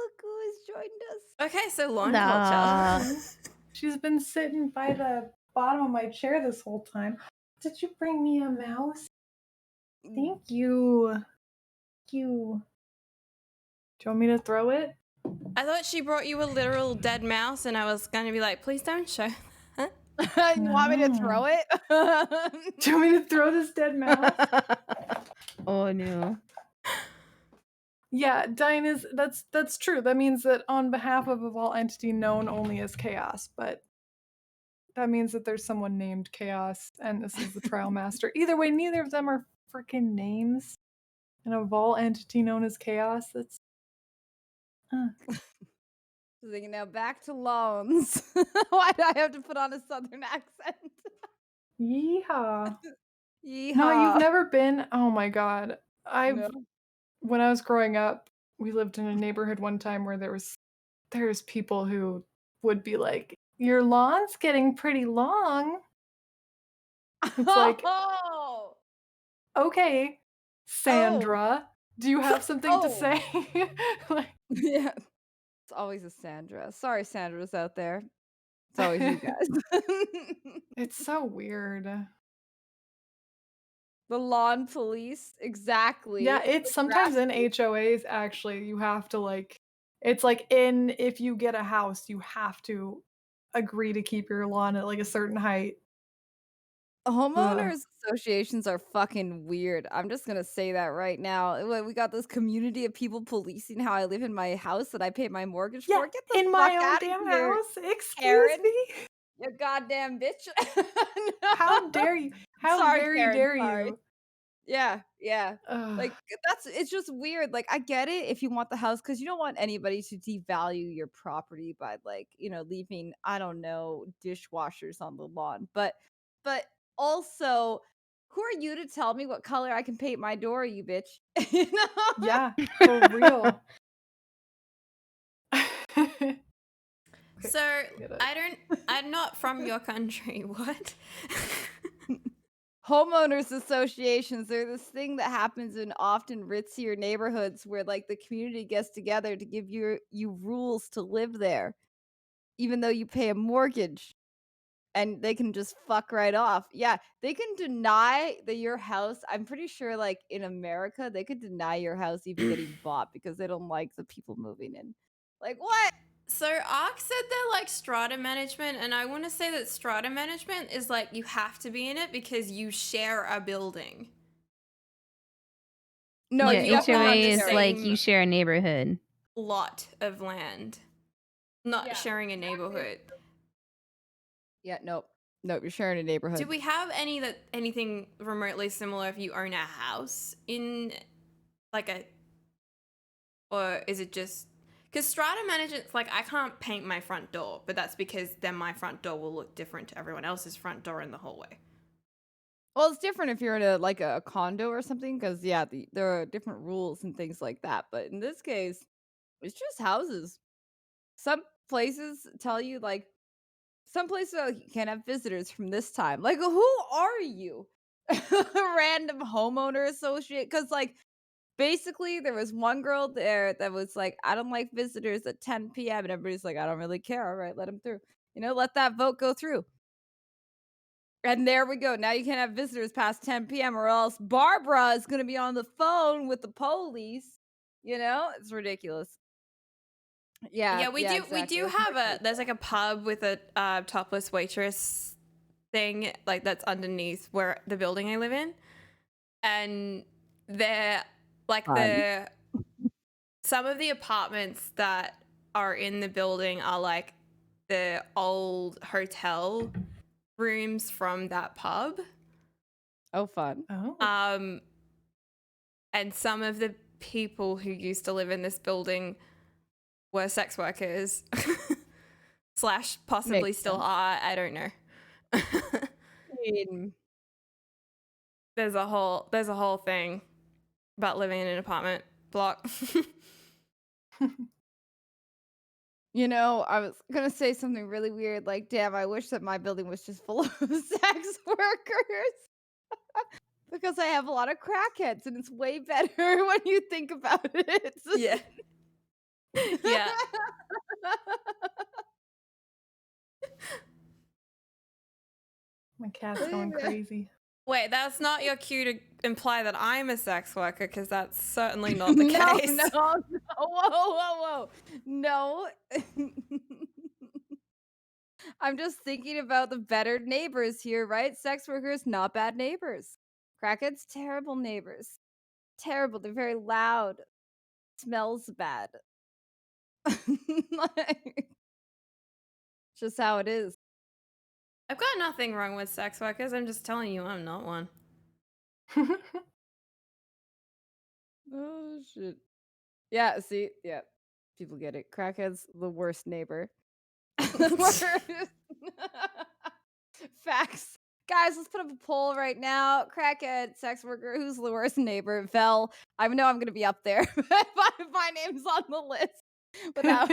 look who has joined us. Okay, so lawn Nah. culture. She's been sitting by the bottom of my chair this whole time. Did you bring me a mouse? Thank you. Thank you. Do you want me to throw it? I thought she brought you a literal dead mouse, and I was going to be like, please don't show that. You want me to No. throw it? Do you want me to throw this dead mouse? Oh no. Yeah, Dine is that's true. That means that on behalf of a vault entity known only as Chaos, but that means that there's someone named Chaos, and this is the Trial Master. Either way, neither of them are freaking names. And a vault entity known as Chaos. That's Thinking now back to loans. Why do I have to put on a southern accent? yeehaw. Yeehaw. No, you've never been. Oh my god. No. When I was growing up, we lived in a neighborhood one time where there's people who would be like, "Your lawn's getting pretty long." It's like, Oh. "Okay, Sandra, do you have something to Oh. say?" Like, Yeah. It's always a Sandra. Sorry, Sandra's out there. It's always you guys. it's so weird. The lawn police. Exactly. Yeah, it's The sometimes in grass- HOAs actually you have to like it's like if you get a house, you have to agree to keep your lawn at like a certain height. Ugh. Homeowners associations are fucking weird. I'm just gonna say that right now. We got this community of people policing how I live in my house that I pay my mortgage Yeah, for. Get the in fuck my own out of damn here, house. Excuse Karen. me. You goddamn bitch. How dare you? How Sorry, very Karen, dare sorry. you? Yeah. Ugh. Like it's just weird. Like I get it if you want the house because you don't want anybody to devalue your property by like, leaving, I don't know, dishwashers on the lawn. But also, who are you to tell me what color I can paint my door, you bitch? Yeah, for real. So I'm not from your country. What? Homeowners associations, they're this thing that happens in often ritzier neighborhoods where like the community gets together to give you rules to live there, even though you pay a mortgage. And they can just fuck right off. Yeah, they can deny that your house. I'm pretty sure, like in America, they could deny your house even getting bought because they don't like the people moving in. Like what? So Ark said they're like strata management, and I want to say that strata management is like you have to be in it because you share a building. No, Like, yeah, you have to have HOA the is like same you share a neighborhood. lot of land, not Yeah, sharing a neighborhood. Yeah, nope. You're sharing a neighborhood. Do we have anything remotely similar if you own a house in like or is it just because strata management's like I can't paint my front door, but that's because then my front door will look different to everyone else's front door in the hallway. Well, it's different if you're in a condo or something, because yeah, there are different rules and things like that. But in this case, it's just houses. Some places tell you like some places are like, you can't have visitors from this time. Like, who are you? Random homeowner associate? Because like basically there was one girl there that was like, I don't like visitors at 10 p.m. and everybody's like, I don't really care. All right, let them through. Let that vote go through. And there we go. Now you can't have visitors past 10 p.m. or else Barbara is going to be on the phone with the police. It's ridiculous. Yeah, we do have there's like a pub with a topless waitress thing like that's underneath where the building I live in, and they're like some of the apartments that are in the building are like the old hotel rooms from that pub. Oh, fun. Oh. And some of the people who used to live in this building were sex workers / possibly Makes still sense. are. I don't know. There's a whole thing about living in an apartment block. I was going to say something really weird. Like, damn, I wish that my building was just full of sex workers. Because I have a lot of crackheads and it's way better when you think about it. Yeah. Yeah. My cat's going crazy. Wait, that's not your cue to imply that I'm a sex worker, because that's certainly not the No, case. no, no. Whoa. No. I'm just thinking about the better neighbors here, right? Sex workers, not bad neighbors. Crackheads, terrible neighbors. Terrible. They're very loud. Smells bad. Like, just how it is. I've got nothing wrong with sex workers. I'm just telling you, I'm not one. Oh shit. Yeah, see, yeah. People get it. Crackheads, the worst neighbor. The worst. Facts. Guys, let's put up a poll right now. Crackhead, sex worker, who's the worst neighbor? Vel, I know I'm gonna be up there if my name's on the list. Without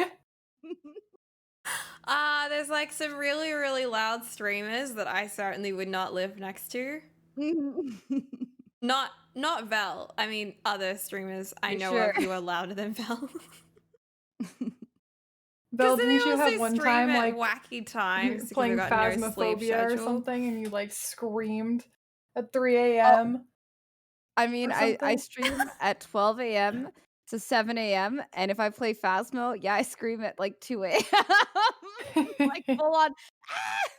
There's like some really, really loud streamers that I certainly would not live next to. Not Vel. I mean, other streamers I know Sure. of who are louder than Vel. Vel, Because didn't you have one time at like wacky times because playing they've got no sleep Phasmophobia or schedule? something and you like screamed at 3 a.m.? I mean, Or I something? stream at 12 a.m. to 7 a.m. And if I play Phasmo, yeah, I scream at like 2 a.m. Like full on,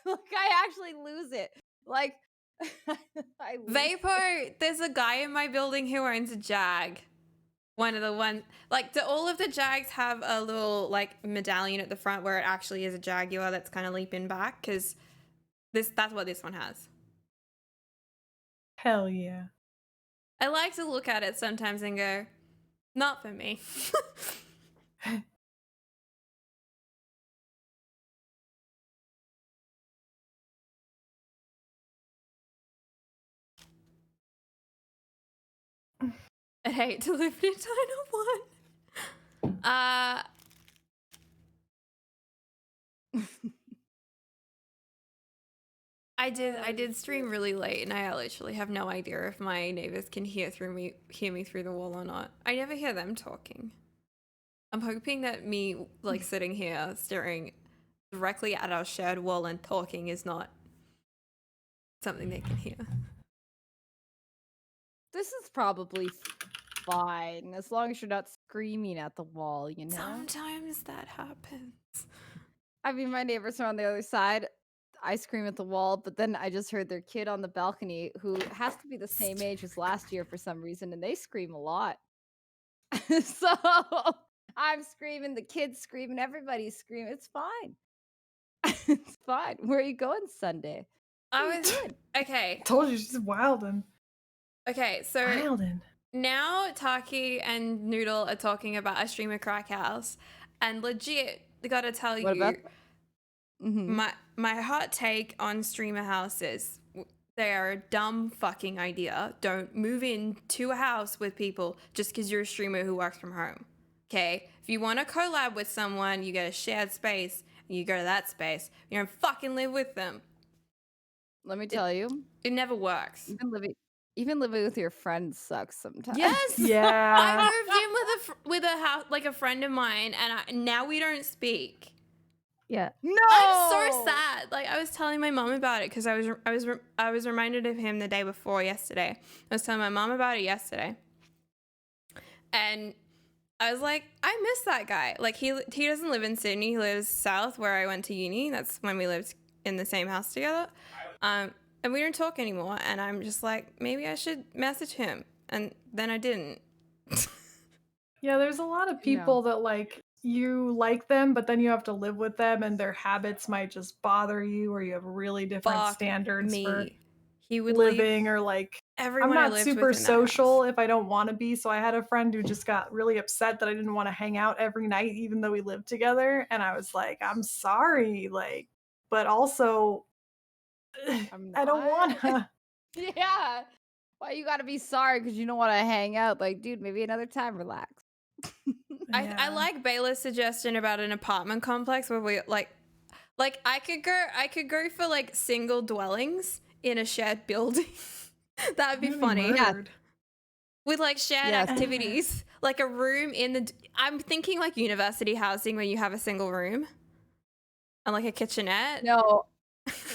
like I actually lose it. Like I lose it. Vapo, there's a guy in my building who owns a Jag. One of the ones, like, do all of the Jags have a little like medallion at the front where it actually is a Jaguar that's kind of leaping back? Because that's what this one has. Hell yeah. I like to look at it sometimes and go, not for me. I'd hate to live in a tiny one. I did stream really late, and I literally have no idea if my neighbors can hear me through the wall or not. I never hear them talking. I'm hoping that me like sitting here staring directly at our shared wall and talking is not something they can hear. This is probably fine as long as you're not screaming at the wall, you know? Sometimes that happens. I mean, my neighbors are on the other side. I scream at the wall, but then I just heard their kid on the balcony who has to be the same age as last year for some reason, and they scream a lot. So I'm screaming, the kids screaming, everybody's screaming. It's fine. It's fine. Where are you going Sunday? Okay. Told you she's wildin'. Okay, so Wildin'. now Taki and Noodle are talking about a streamer crack house, and legit, I gotta tell What you, about my hot take on streamer houses, they are a dumb fucking idea. Don't move into a house with people just because you're a streamer who works from home. Okay? If you want to collab with someone, you get a shared space, and you go to that space. You don't fucking live with them. Let me tell you, It never works. even living with your friends sucks sometimes. Yes. Yeah. I moved in with a house like a friend of mine, and now we don't speak. Yeah. No. I'm so sad. Like I was telling my mom about it because I was reminded of him the day before yesterday. I was telling my mom about it yesterday, and I was like, I miss that guy. Like he doesn't live in Sydney. He lives south where I went to uni. That's when we lived in the same house together. And we don't talk anymore. And I'm just like, maybe I should message him. And then I didn't. Yeah, there's a lot of people that like you like them, but then you have to live with them and their habits might just bother you, or you have really different Fuck standards for He would living, leave or like everyone I'm I not lived super with in that social house. if I don't want to be. So I had a friend who just got really upset that I didn't want to hang out every night, even though we lived together. And I was like, I'm sorry, like, but also I don't want to. Yeah. Why you gotta be sorry because you don't want to hang out? Like, dude, maybe another time. Relax. I like Bayla's suggestion about an apartment complex where we like I could go for like single dwellings in a shared building. That would be funny. Yeah. with like shared Yes. activities, like a room in the. I'm thinking like university housing where you have a single room and like a kitchenette. No,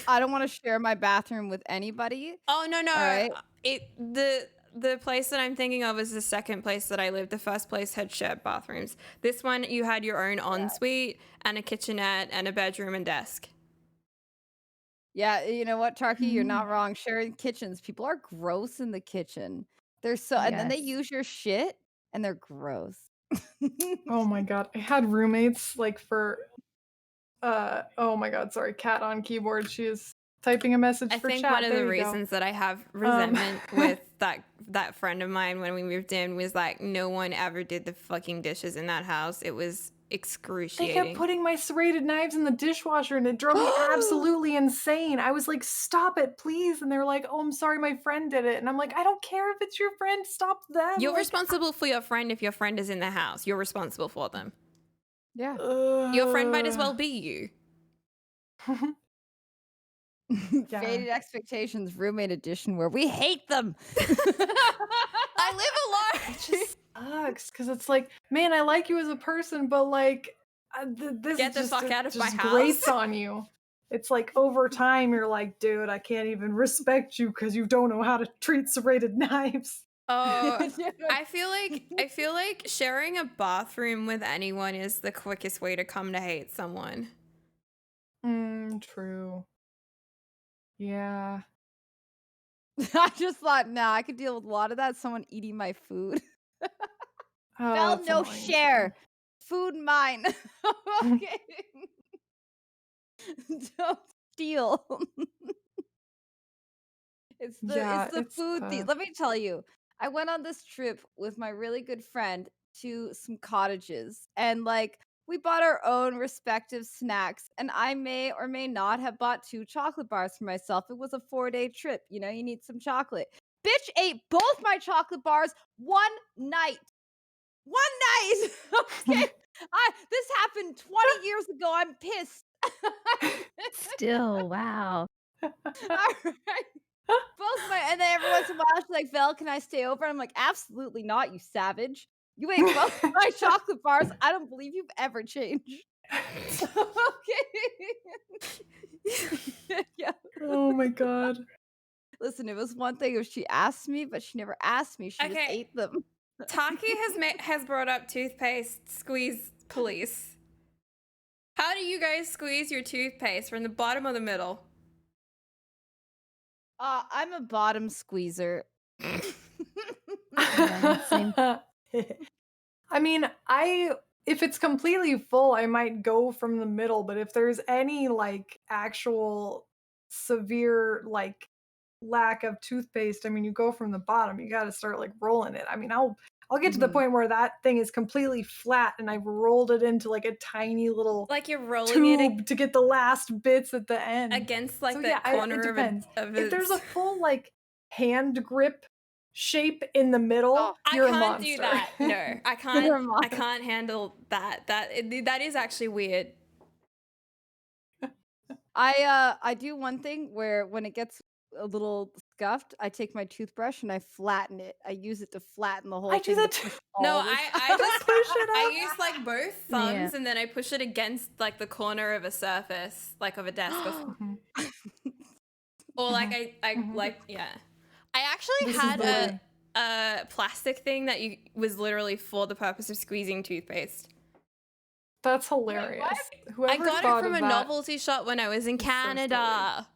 I don't want to share my bathroom with anybody. Oh no. All right. The place that I'm thinking of is the second place that I lived. The first place had shared bathrooms. This one you had your own ensuite and a kitchenette and a bedroom and desk. Yeah, you know what, Tarky, you're not wrong. Sharing kitchens, people are gross in the kitchen. They're so, and then they Yes. use your shit, and they're gross. Oh my god, I had roommates like for oh my god, sorry, cat on keyboard. She is typing a message I for think chat. one of There the you go. reasons that I have resentment with that friend of mine when we moved in was like no one ever did the fucking dishes in that house. It was They excruciating. kept putting my serrated knives in the dishwasher and it drove me absolutely insane. I was like, stop it, please. And they were like, oh, I'm sorry, my friend did it. And I'm like, I don't care if it's your friend, stop them. You're like, responsible for your friend if your friend is in the house. You're responsible for them. Yeah. Your friend might as well be you. Yeah. Faded Expectations Roommate Edition, where we hate them. I live alone. It just sucks because it's like, man, I like you as a person, but like, this Get the just, fuck out of my grates house. on you. It's like over time, you're like, dude, I can't even respect you because you don't know how to treat serrated knives. Oh, I feel like sharing a bathroom with anyone is the quickest way to come to hate someone. True. Yeah. I just thought, nah, I could deal with a lot of that. Someone eating my food. Oh, Bell, that's no annoying too. share. Food mine. Okay. Don't steal. It's Yeah, the it's food tough. Let me tell you, I went on this trip with my really good friend to some cottages, and like we bought our own respective snacks, and I may or may not have bought 2 chocolate bars for myself. It was a 4-day trip, you know, you need some chocolate. Bitch ate both my chocolate bars one night. One night. Okay. This happened 20 years ago. I'm pissed. Still, wow. All right. Both my, and then every once in a while she's like, Vel, can I stay over? I'm like, absolutely not, you savage. You ate both my chocolate bars. I don't believe you've ever changed. Okay. Yeah. Oh my god. Listen, it was one thing if she asked me, but she never asked me. She just Okay. ate them. Taki has brought up toothpaste squeeze police. How do you guys squeeze your toothpaste, from the bottom or the middle? I'm a bottom squeezer. Yeah, same. I mean, if it's completely full, I might go from the middle, but if there's any like actual severe like lack of toothpaste, I mean, you go from the bottom. You got to start like rolling it. I mean, I'll get to the Mhm. point where that thing is completely flat and I've rolled it into like a tiny little Like you're rolling tube to get the last bits at the end. against like So the yeah, corner it depends. of If there's a full like hand grip shape in the middle, Oh, I you're a can't monster. do that. No, I You're a can't. I monster. can't handle that. That is actually weird. I do one thing where when it gets a little scuffed, I take my toothbrush and I flatten it. I use it to flatten the whole I do thing to that too. push No, all this I just Push it I up. use like both thumbs and then I push it against like the corner of a surface, like of a desk or like I like yeah. I actually This is had the way. a plastic thing that was literally for the purpose of squeezing toothpaste. That's hilarious. I Whoever got it thought from of a that novelty shop when I was in so Canada.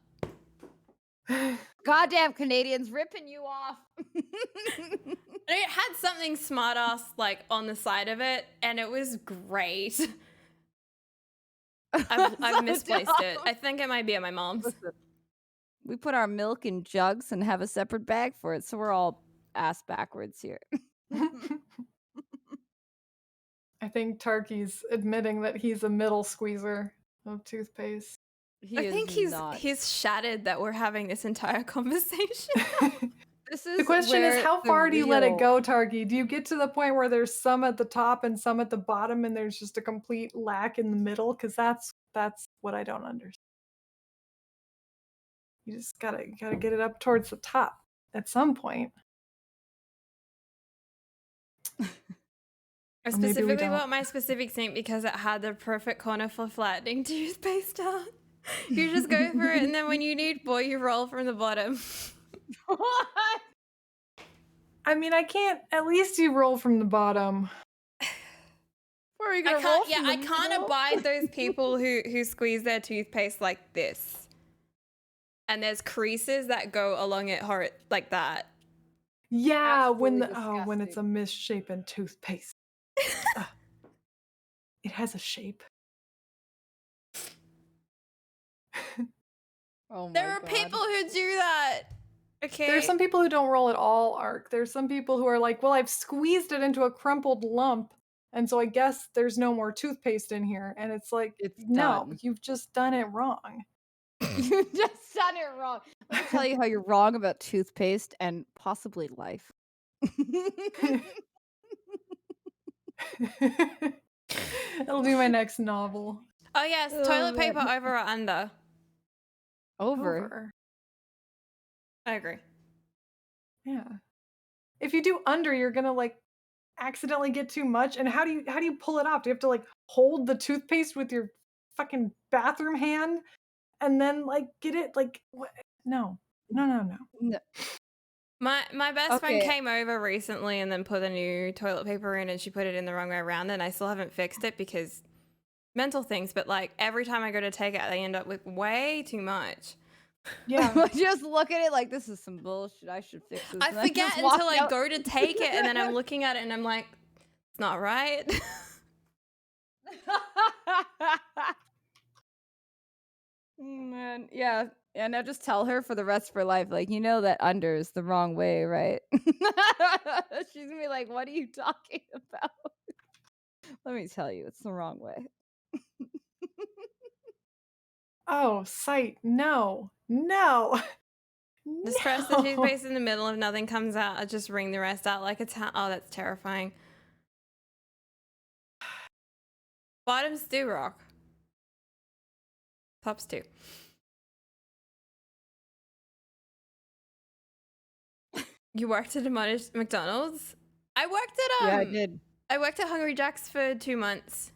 goddamn Canadians ripping you off. And it had something smart ass like on the side of it, and it was great. I've So misplaced it. dumb. I think it might be at my mom's. Listen, we put our milk in jugs and have a separate bag for it, so we're all ass backwards here. I think Tarky's admitting that he's a middle squeezer of toothpaste. He I is think not. he's shattered that we're having this entire conversation. This is The question is, where how the far do you let it real- go, Tarky? Do you get to the point where there's some at the top and some at the bottom, and there's just a complete lack in the middle? Because that's what I don't understand. You just gotta get it up towards the top at some point. I Or maybe we specifically don't. bought my specific sink because it had the perfect corner for flattening toothpaste out. You just go for it, and then when you need more, you roll from the bottom. What? I mean, I can't. At least you roll from the bottom. Where are you gonna roll from I the can't middle? abide those people who squeeze their toothpaste like this. And there's creases that go along it like that. Yeah, when Absolutely when it's a disgusting. misshapen toothpaste. Ugh, it has a shape. Oh my There are god. people who do that. Okay. There are some people who don't roll at all, Ark. There's some people who are like, well, I've squeezed it into a crumpled lump, and so I guess there's no more toothpaste in here. And it's like, It's no, done. you've just done it wrong. You just done it wrong. Let me tell you how you're wrong about toothpaste and possibly life. It'll be my next novel. Oh yes, Oh, toilet man. paper over or under. Over. I agree. Yeah. If you do under, you're gonna like accidentally get too much. And how do you pull it off? Do you have to like hold the toothpaste with your fucking bathroom hand and then like get it like what? No. No. No. My best friend Okay. came over recently and then put a new toilet paper in, and she put it in the wrong way around, and I still haven't fixed it because mental things, but like every time I go to take it, I end up with way too much. Yeah. Just look at it like this is some bullshit. I should fix this. I And then forget just walk until I out. go to take it, and then I'm looking at it and I'm like, it's not right. Man, yeah. Yeah, now just tell her for the rest of her life, like, you know that under is the wrong way, right? She's gonna be like, what are you talking about? Let me tell you, it's the wrong way. Oh, sight. No. No. Just press the No. toothpaste in the middle. If nothing comes out, I just wring the rest out like a oh, that's terrifying. Bottoms do rock. Tops too. You worked at a McDonald's? I worked at Yeah, I did. I worked at Hungry Jack's for 2 months,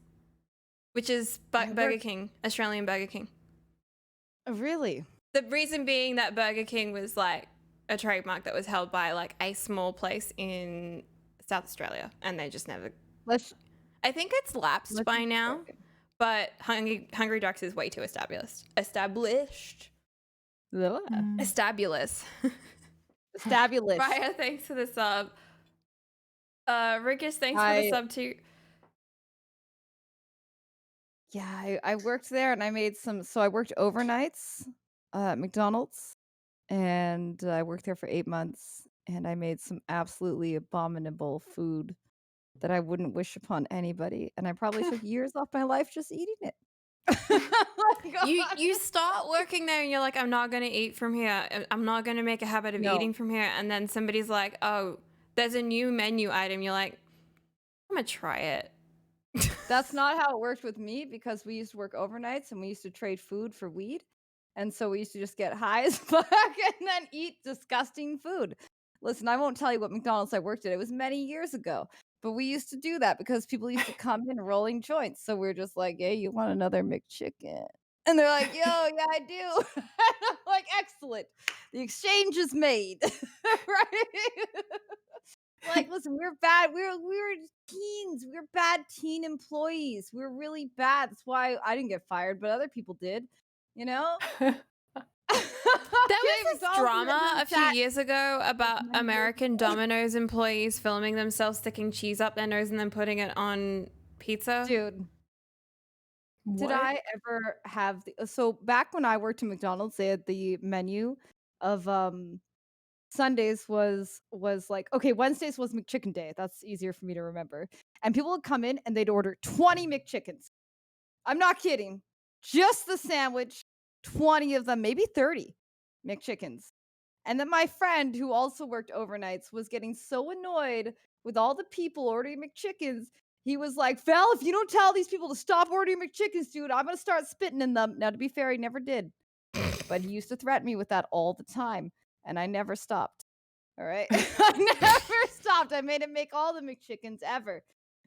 which is I Burger worked- King, Australian Burger King. Oh, really? The reason being that Burger King was like a trademark that was held by like a small place in South Australia, and they just never. Let's I think it's lapsed let's by just now, check it. but Hungry Jack's is way too established. Established. Ugh. Mm. Estabulous. Established. Raya, thanks for the sub. Rickish, thanks for the sub too. Yeah, I worked there and I made so I worked overnights at McDonald's and I worked there for 8 months and I made some absolutely abominable food that I wouldn't wish upon anybody, and I probably took years off my life just eating it. You start working there and you're like, I'm not gonna eat from here. I'm not gonna make a habit of No. eating from here. And then somebody's like, oh, there's a new menu item. You're like, I'm gonna try it. That's not how it worked with me because we used to work overnights and we used to trade food for weed. And so we used to just get high as fuck and then eat disgusting food. Listen, I won't tell you what McDonald's I worked at. It was many years ago. But we used to do that because people used to come in rolling joints. So we're just like, hey, you want another McChicken? And they're like, yo, yeah, I do. And I'm like, excellent. The exchange is made. Right? Like, listen, we're bad. We were teens. We were bad teen employees. We were really bad. That's why I didn't get fired, but other people did. You know? There was this drama a few years ago about American Domino's employees filming themselves sticking cheese up their nose and then putting it on pizza. Dude, did What? I ever have so back when I worked at McDonald's, they had the menu of Sundays was like, okay, Wednesdays was McChicken day. That's easier for me to remember. And people would come in and they'd order 20 McChickens. I'm not kidding. Just the sandwich, 20 of them, maybe 30 McChickens. And then my friend who also worked overnights was getting so annoyed with all the people ordering McChickens. He was like, Val, if you don't tell these people to stop ordering McChickens, dude, I'm going to start spitting in them. Now, to be fair, he never did. But he used to threaten me with that all the time. And I never stopped. All right. I never stopped. I made him make all the McChickens ever.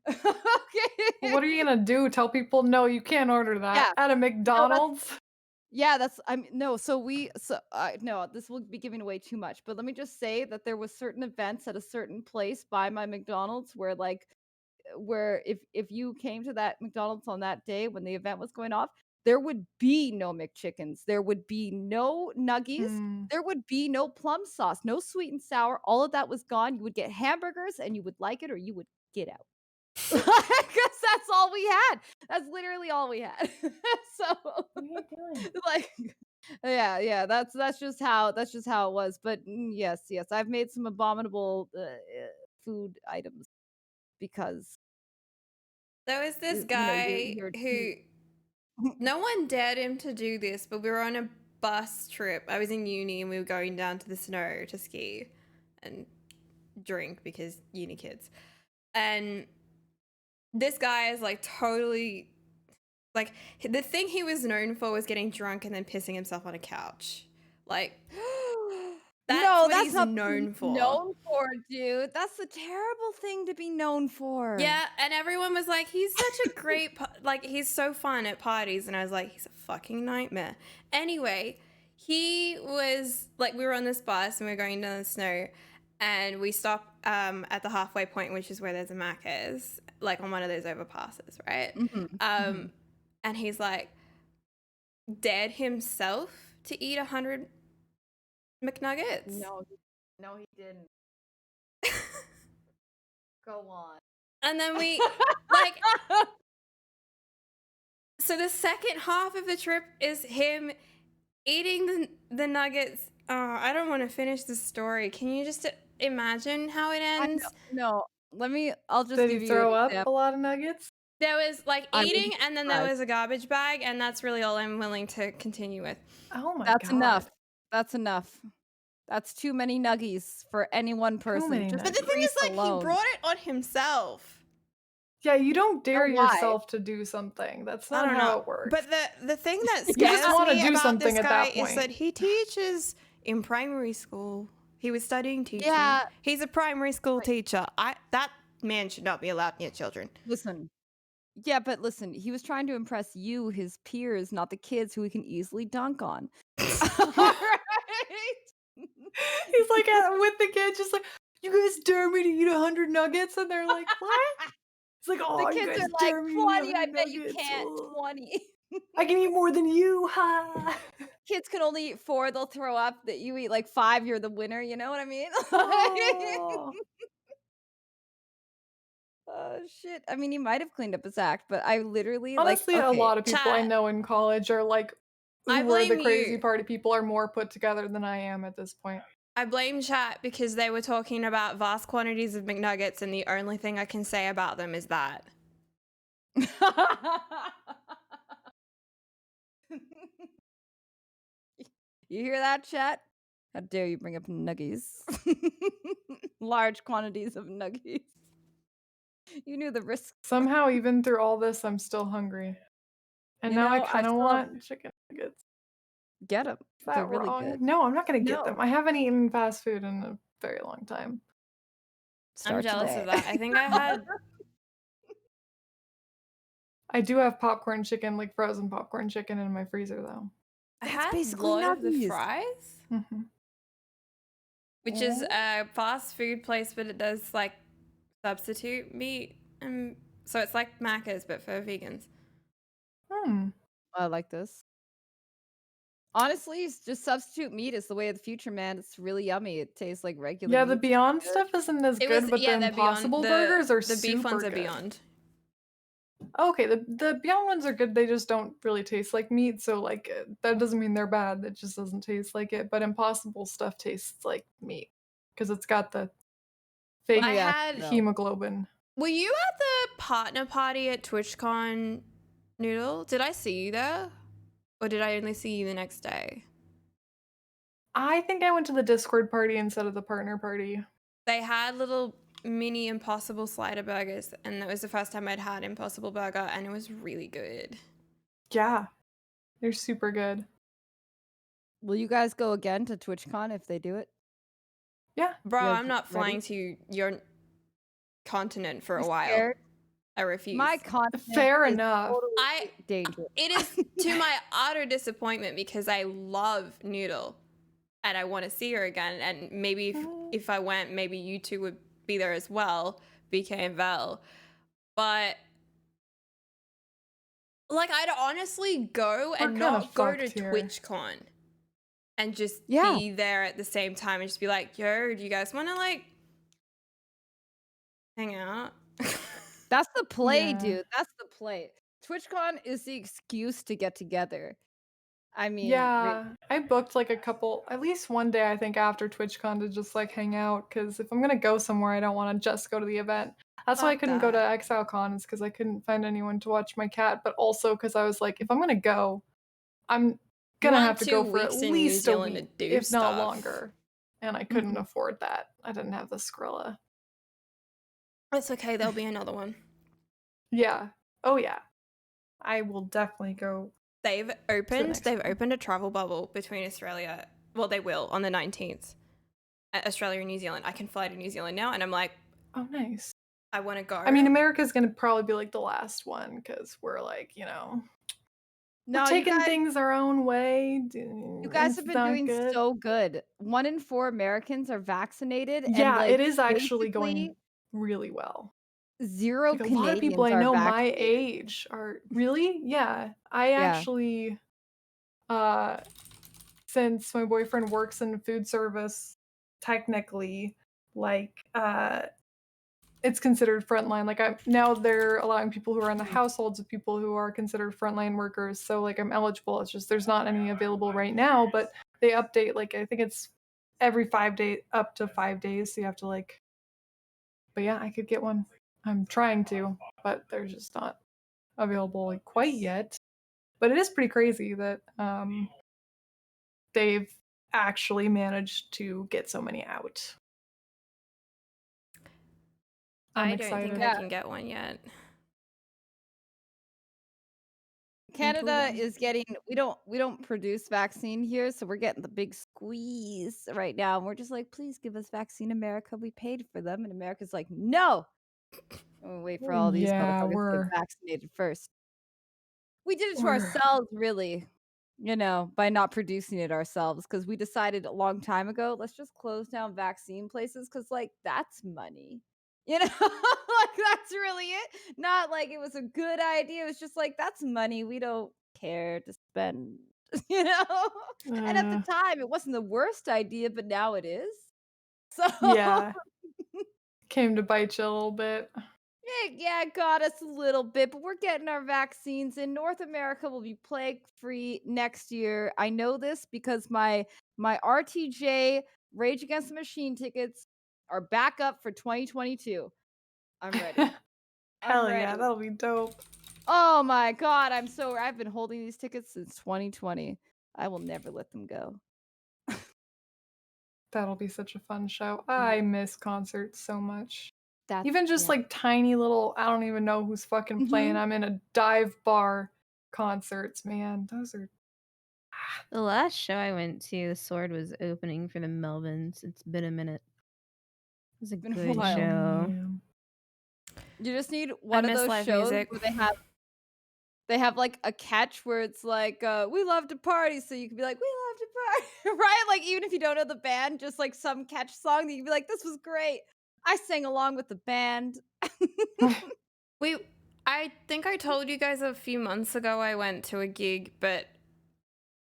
Okay. What are you gonna do? Tell people no, you can't order that Yeah. at a No, McDonald's? yeah, that's no, no, this will be giving away too much, but let me just say that there was certain events at a certain place by my McDonald's where where if you came to that McDonald's on that day when the event was going off, there would be no McChickens, there would be no nuggies, Mm. there would be no plum sauce, no sweet and sour, all of that was gone. You would get hamburgers and you would like it or you would get out. Because that's all we had. That's literally all we had. So, What are you doing? like, yeah, that's just how it was. But yes, I've made some abominable food items because There was this you know guy who no one dared him to do this, but we were on a bus trip. I was in uni and we were going down to the snow to ski and drink because uni kids. And this guy is like totally like the thing he was known for was getting drunk and then pissing himself on a couch. Like that's no, what that's he's not known for. known for, dude. That's a terrible thing to be known for. Yeah, and everyone was like, he's such a great, like, he's so fun at parties. And I was like, he's a fucking nightmare. Anyway, he was, like, we were on this bus and we were going down the snow and we stopped at the halfway point, which is where there's a Macca's, like on one of those overpasses, right? And he's like, dared himself to eat 100 McNuggets. No, he didn't. Go on. And then we, like, so the second half of the trip is him eating the nuggets. I don't want to finish the story. Can you just imagine how it ends? No, I'll just Did give he you an throw up a example. lot of nuggets? There was like I would eating, be and then there surprised. was a garbage bag, and that's really all I'm willing to continue with. Oh my That's god. enough. That's enough. That's too many nuggies for any one person. many Just But the thing is, Grease like, alone. he brought it on himself. Yeah, you don't dare why? yourself to do something. That's I not don't how know. it works. But the thing that You scares just wanna me do about something this at guy that is point. that he teaches in primary school. He was studying teaching. Yeah. He's a primary school teacher. That man should not be allowed near children. Listen. Yeah, but listen, he was trying to impress you, his peers, not the kids who he can easily dunk on. All right. He's like with the kids, just like, you guys dare me to eat 100 nuggets? And they're like, what? He's like, oh, The you kids guys are like dare me to eat 20. I 100 bet you nuggets? can't. Oh. 20. I can eat more than you, ha! Kids can only eat 4. They'll throw up. That you eat like 5. You're the winner. You know what I mean? Oh. Oh shit. I mean, he might have cleaned up his act, but I literally Honestly, like a okay. lot of people I Chat. know in college are like, I who are the blame crazy you. party people are more put together than I am at this point. I blame chat because they were talking about vast quantities of McNuggets, and the only thing I can say about them is that. You hear that, chat? How dare you bring up nuggies? Large quantities of nuggies. You knew the risks. Somehow, even through all this, I'm still hungry. And You now I know, I kind of still have- want chicken nuggets. Get them. Is that They're really wrong? good. No, I'm not going to get No. them. I haven't eaten fast food in a very long time. I'm Start jealous today. of that. I think I had. I do have popcorn chicken, like frozen popcorn chicken in my freezer, though. I That's had basically Lord of the nuggies. Fries, Hmm. which is a fast food place, but it does like substitute meat, and so it's like Macca's but for vegans. I like this. Honestly, it's just substitute meat is the way of the future, man. It's really yummy. It tastes like regular Yeah, meat. the It's Beyond good. stuff isn't as It good, was but the they're Impossible beyond. burgers are The beef super ones are good. beyond. Okay, the Beyond ones are good. They just don't really taste like meat, so like that doesn't mean they're bad. It just doesn't taste like it. But Impossible stuff tastes like meat because it's got the fake I yeah, had. no. hemoglobin. Were you at the partner party at TwitchCon Noodle? Did I see you there, or did I only see you the next day? I think I went to the Discord party instead of the partner party. They had little mini Impossible slider burgers, and that was the first time I'd had Impossible Burger, and it was really good. Yeah, they're super good. Will you guys go again to TwitchCon if they do it? Yeah. Bro, You guys I'm not ready? flying to your continent for a You while. scared? I refuse. My continent Fair is enough. totally dangerous. It is to my utter disappointment because I love Noodle and I want to see her again. And maybe if I went, maybe you two would be there as well, BK and Vel. But like, I'd honestly go We're and kinda not go to fucked here. TwitchCon and just Yeah. be there at the same time and just be like, yo, do you guys want to like hang out? That's the play, Yeah. dude. That's the play. TwitchCon is the excuse to get together. I mean, Yeah, I booked like at least one day, I think, after TwitchCon to just like hang out. Because if I'm gonna go somewhere, I don't want to just go to the event. That's why I Fuck couldn't go to that. ExileCon, is because I couldn't find anyone to watch my cat. But also because I was like, if I'm gonna go, I'm gonna want have to go 2 for at weeks in New least a Zealand to week, do if not stuff. longer. And I couldn't Mhm. afford that. I didn't have the Skrilla. It's okay, there'll be another one. Yeah. Oh yeah. I will definitely go. They've next opened a travel bubble between Australia. Well, they will on the 19th. Australia and New Zealand. I can fly to New Zealand now, and I'm like, Oh, nice. I want to go. I mean, America's gonna probably be like the last one because we're like, No, we're you taking guys, things our own way. you guys have been doing so good. 1 in 4 Americans are vaccinated, and Yeah, like it is actually basically going really well. 0 Like a lot of people Canadians I are know my vaccinated. age are really, yeah. I Yeah. actually, uh, since my boyfriend works in food service, technically, like, it's considered frontline. Like now they're allowing people who are in the households of people who are considered frontline workers. So like I'm eligible. It's just there's not any available right now, but they update like I think it's every 5 days up to 5 days. So you have to like but yeah, I could get one. I'm trying to, but they're just not available like quite yet. But it is pretty crazy that they've actually managed to get so many out. I'm I don't think excited. I can get one yet. Canada down. is getting we don't produce vaccine here, so we're getting the big squeeze right now. And we're just like, please give us vaccine, America. We paid for them. And America's like, no. And we wait for all these Yeah, motherfuckers to get we're vaccinated first. We did it to we're ourselves, really, by not producing it ourselves, because we decided a long time ago, let's just close down vaccine places, because like that's money. Like that's really it. Not like it was a good idea. It was just like that's money. We don't care to spend, you know? And at the uh, time it wasn't the worst idea, but now it is. So yeah, came to bite you a little bit. yeah, it got us a little bit, but we're getting our vaccines in. North America will be plague free next year. I know this because my RTJ Rage Against the Machine tickets are back up for 2022. I'm ready. I'm Hell yeah, ready. that'll be dope. Oh my god, I've been holding these tickets since 2020. I will never let them go. That'll be such a fun show. I miss concerts so much. That's Even just yeah. like tiny little, I don't even know who's fucking playing. Mhm. I'm in a dive bar concerts, man. Those are The last show I went to, the Sword was opening for the Melvins. It's been a minute. It was a Been a good while. show. man. You just need I one of miss those live shows music. where they have like a catch where it's like, we love to party, so you can be like, we love to party, right? Like even if you don't know the band, just like some catch song that you can be like, this was great. I sang along with the band. I think I told you guys a few months ago I went to a gig, but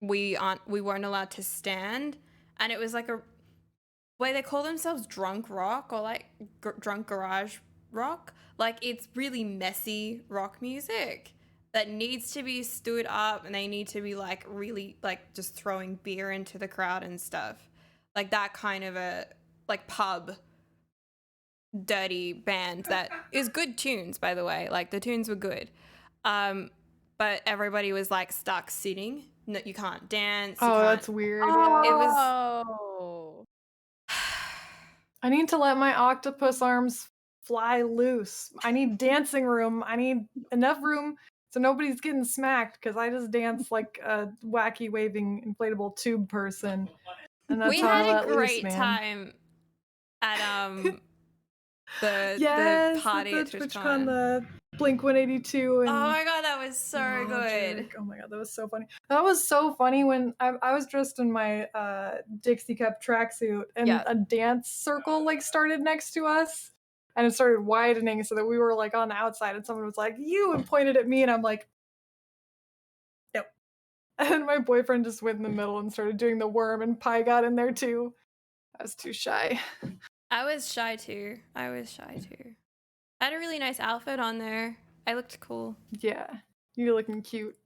we weren't allowed to stand, and it was like a way they call themselves drunk rock or like drunk garage rock. Like it's really messy rock music that needs to be stood up, and they need to be like really like just throwing beer into the crowd and stuff, like that kind of a like pub dirty band that is good tunes, by the way. Like the tunes were good, but everybody was like stuck sitting. No, you can't dance. You Oh, can't. that's weird. It Yeah. was. Oh. I need to let my octopus arms fly loose. I need dancing room. I need enough room so nobody's getting smacked because I just dance like a wacky waving inflatable tube person. And that's We how I had a let loose, great man. time at the Yes, party the at TwitchCon, TwitchCon. the Blink 182 Oh and my god, that was so good. Logic. Oh my god, that was so funny. That was so funny when I was dressed in my Dixie Cup tracksuit and Yeah. a dance circle like started next to us. And it started widening so that we were like on the outside and someone was like, "You," and pointed at me and I'm like, "Yep." And my boyfriend just went in the middle and started doing the worm and Pi got in there too. I was too shy. I was shy too. I had a really nice outfit on there. I looked cool. Yeah. You're looking cute.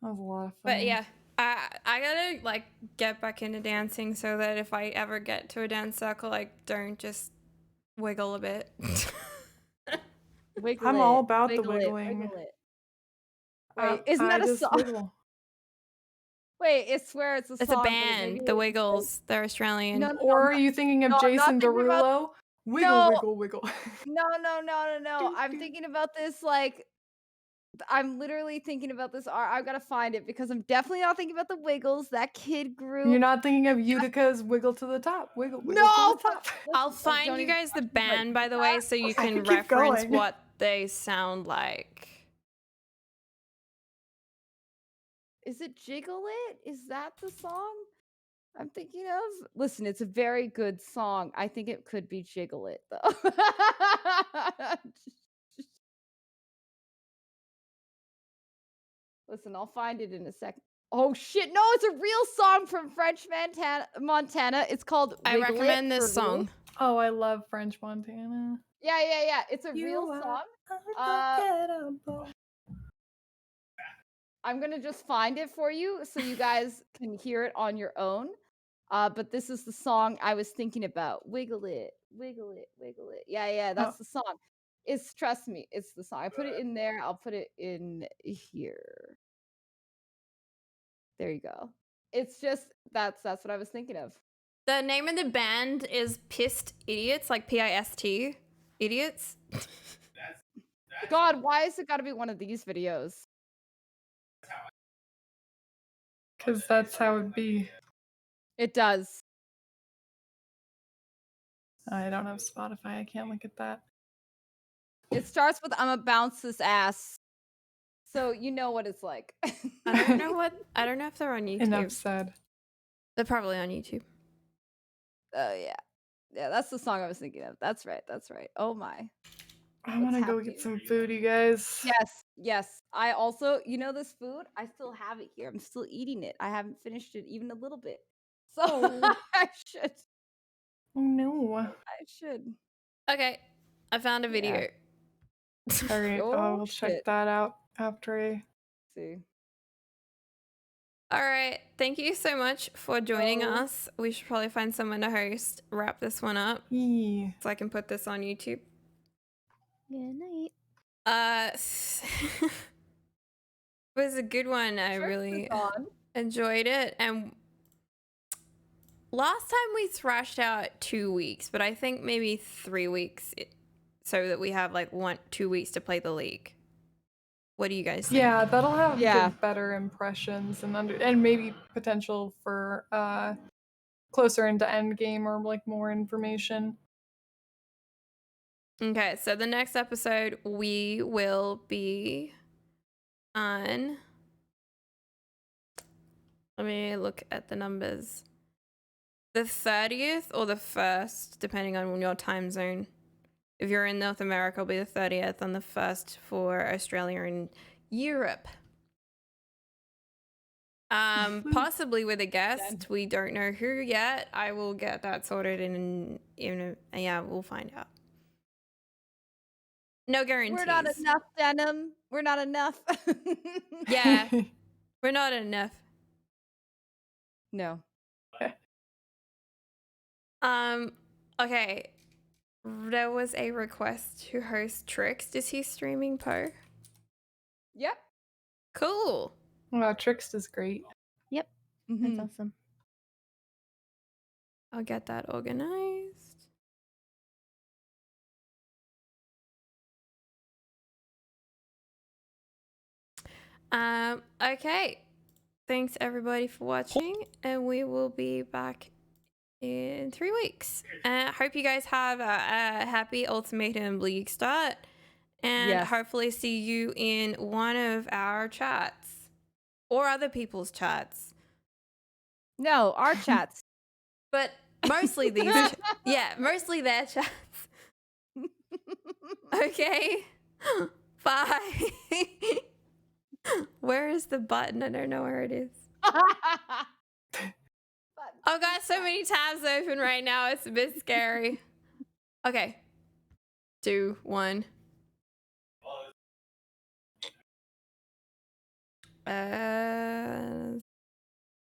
That was a lot of fun. But yeah, I gotta like get back into dancing so that if I ever get to a dance circle, I don't just wiggle a bit. Wiggle I'm it, all about the wiggle it, wiggling. wiggle it. Wait, isn't I that a just song? wiggle. Wait, I swear it's a It's song. a but band, maybe the it's Wiggles. They're Australian. No, no, Or no, are you thinking of no, I'm not Jason thinking about. Derulo? Wiggle, No, wiggle, wiggle. no. I'm thinking about this like I'm literally thinking about this art. I've got to find it because I'm definitely not thinking about the Wiggles, that kid group. You're not thinking of Utica's Wiggle to the Top. Wiggle, wiggle No, to the top. I'll find don't you even guys the touch me like band, by the way, so you I can can keep reference going. what they sound like. Is it Jiggle It? Is that the song I'm thinking of? Listen, it's a very good song. I think it could be Jiggle It though. Listen, I'll find it in a second. Oh shit, no, it's a real song from French Montana. It's called I Wiggle recommend It this for real. song. Oh, I love French Montana. Yeah. It's a You real are song. unforgettable. I'm gonna just find it for you so you guys can hear it on your own. But this is the song I was thinking about. Wiggle it, wiggle it, wiggle it. Yeah, that's Oh. the song. It's trust me, it's the song. I put it in there. I'll put it in here. There you go. It's just that's what I was thinking of. The name of the band is Pissed Idiots, like P-I-S-T, idiots. God, why has it got to be one of these videos? Because that's how it'd be. It does. I don't have Spotify. I can't look at that. It starts with "I'ma bounce this ass," so you know what it's like. I don't know if they're on YouTube. Enough said. They're probably on YouTube. Oh yeah, that's the song I was thinking of. That's right. Oh my. I want to go get some food, you guys. Yes. I also, this food, I still have it here. I'm still eating it. I haven't finished it even a little bit. So I should. Oh no. I should. Okay, I found a video. All right, Oh, I will check shit. that out after I. See. All right, thank you so much for joining us. We should probably find someone to host. Wrap this one up so I can put this on YouTube. Good night. It was a good one. I really enjoyed it. And last time we thrashed out 2 weeks, but I think maybe 3 weeks so that we have like 2 weeks to play the league. What do you guys think? Yeah, that'll have give better impressions and maybe potential for closer into end game or like more information. Okay, so the next episode we will be on. Let me look at the numbers. The 30th or the 1st, depending on your time zone. If you're in North America, it'll be the 30th, and the 1st for Australia and Europe. Possibly with a guest. We don't know who yet. I will get that sorted yeah, we'll find out. No guarantees. We're not enough, Denim. We're not enough. Yeah. We're not enough. No. Okay. There was a request to host Trix. Is he streaming Poe? Yep. Cool. Wow, Trix is great. Yep. That's awesome. I'll get that organized. Okay. Thanks everybody for watching, and we will be back in 3 weeks. Hope you guys have a happy Ultimatum League start. And Yes. hopefully see you in one of our chats. Or other people's chats. No, our chats. But mostly these. Mostly their chats. Okay. Bye. Where is the button? I don't know where it is. I've got so many tabs open right now. It's a bit scary. Okay. 2, 1.